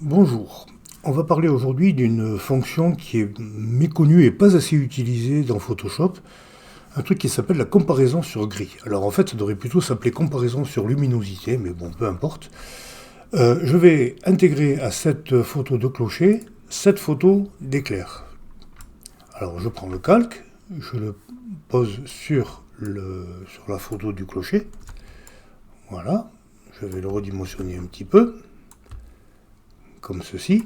Bonjour, on va parler aujourd'hui d'une fonction qui est méconnue et pas assez utilisée dans Photoshop, un truc qui s'appelle la comparaison sur gris. Alors en fait ça devrait plutôt s'appeler comparaison sur luminosité, mais bon peu importe. Je vais intégrer à cette photo de clocher cette photo d'éclair. Alors je prends le calque, je le pose sur la photo du clocher, voilà, je vais le redimensionner un petit peu, comme ceci.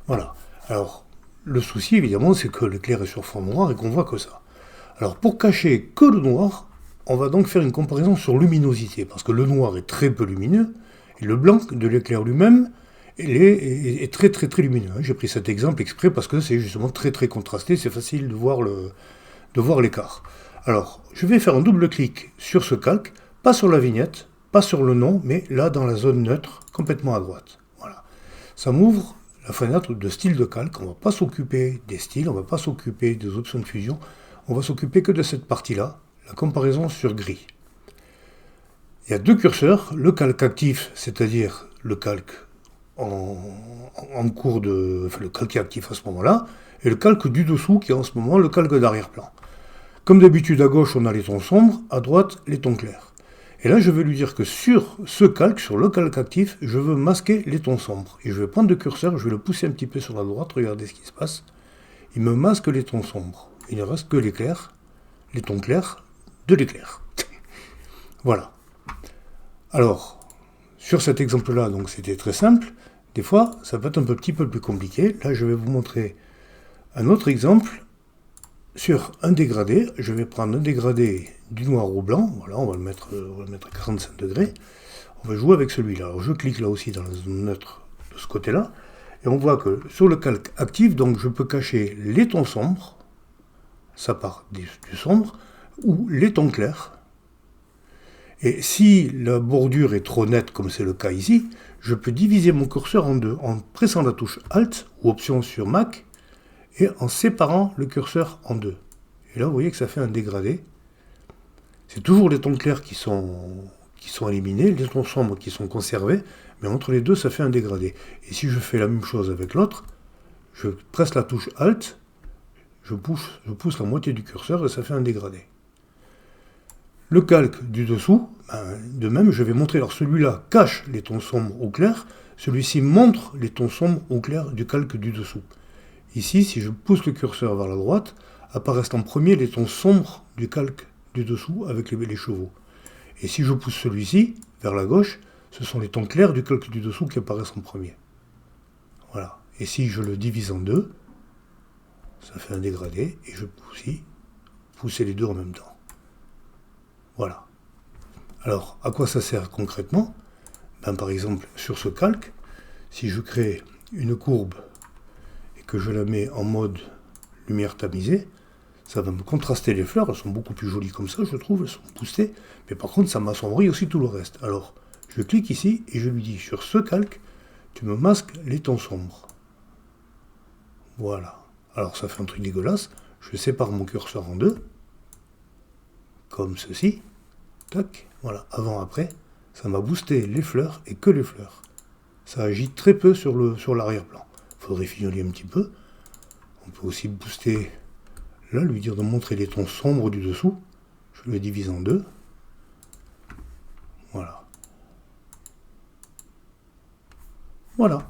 Voilà. Alors, le souci, évidemment, c'est que l'éclair est sur fond noir et qu'on voit que ça. Alors, pour cacher que le noir, on va donc faire une comparaison sur luminosité, parce que le noir est très peu lumineux, et le blanc de l'éclair lui-même est très très très lumineux. J'ai pris cet exemple exprès parce que c'est justement très très contrasté, c'est facile de voir l'écart. Alors, je vais faire un double clic sur ce calque, pas sur la vignette, pas sur le nom, mais là dans la zone neutre, complètement à droite. Voilà. Ça m'ouvre la fenêtre de style de calque. On ne va pas s'occuper des styles, on ne va pas s'occuper des options de fusion, on va s'occuper que de cette partie-là, la comparaison sur gris. Il y a deux curseurs, le calque actif, c'est-à-dire le calque en cours de... Enfin, le calque qui est actif à ce moment-là, et le calque du dessous qui est en ce moment le calque d'arrière-plan. Comme d'habitude, à gauche, on a les tons sombres, à droite, les tons clairs. Et là, je vais lui dire que sur ce calque, sur le calque actif, je veux masquer les tons sombres. Et je vais prendre le curseur, je vais le pousser un petit peu sur la droite, regardez ce qui se passe. Il me masque les tons sombres. Il ne reste que l'éclair, les tons clairs de l'éclair. Voilà. Alors, sur cet exemple-là, donc c'était très simple. Des fois, ça peut être un petit peu plus compliqué. Là, je vais vous montrer un autre exemple. Sur un dégradé, je vais prendre un dégradé du noir au blanc, voilà, on va le mettre à 45 degrés, on va jouer avec celui-là. Alors je clique là aussi dans la zone neutre de ce côté-là, et on voit que sur le calque actif, donc je peux cacher les tons sombres, ça part du sombre, ou les tons clairs. Et si la bordure est trop nette, comme c'est le cas ici, je peux diviser mon curseur en deux, en pressant la touche Alt, ou Option sur Mac, et en séparant le curseur en deux. Et là, vous voyez que ça fait un dégradé. C'est toujours les tons clairs qui sont éliminés, les tons sombres qui sont conservés, mais entre les deux, ça fait un dégradé. Et si je fais la même chose avec l'autre, je presse la touche Alt, je pousse la moitié du curseur et ça fait un dégradé. Le calque du dessous, de même, je vais montrer, alors celui-là cache les tons sombres au clair, celui-ci montre les tons sombres au clair du calque du dessous. Ici, si je pousse le curseur vers la droite, apparaissent en premier les tons sombres du calque du dessous avec les chevaux. Et si je pousse celui-ci vers la gauche, ce sont les tons clairs du calque du dessous qui apparaissent en premier. Voilà. Et si je le divise en deux, ça fait un dégradé, et je peux aussi pousser les deux en même temps. Voilà. Alors, à quoi ça sert concrètement ? Par exemple, sur ce calque, si je crée une courbe que je la mets en mode lumière tamisée, ça va me contraster les fleurs, elles sont beaucoup plus jolies comme ça, je trouve, elles sont boostées, mais par contre ça m'assombrit aussi tout le reste. Alors, je clique ici et je lui dis, sur ce calque, tu me masques les tons sombres. Voilà. Alors ça fait un truc dégueulasse, je sépare mon curseur en deux, comme ceci, tac, voilà, avant-après, ça m'a boosté les fleurs et que les fleurs. Ça agit très peu sur l'arrière-plan. Il faudrait fignoler un petit peu. On peut aussi booster, là, lui dire de montrer les tons sombres du dessous. Je le divise en deux. Voilà. Voilà.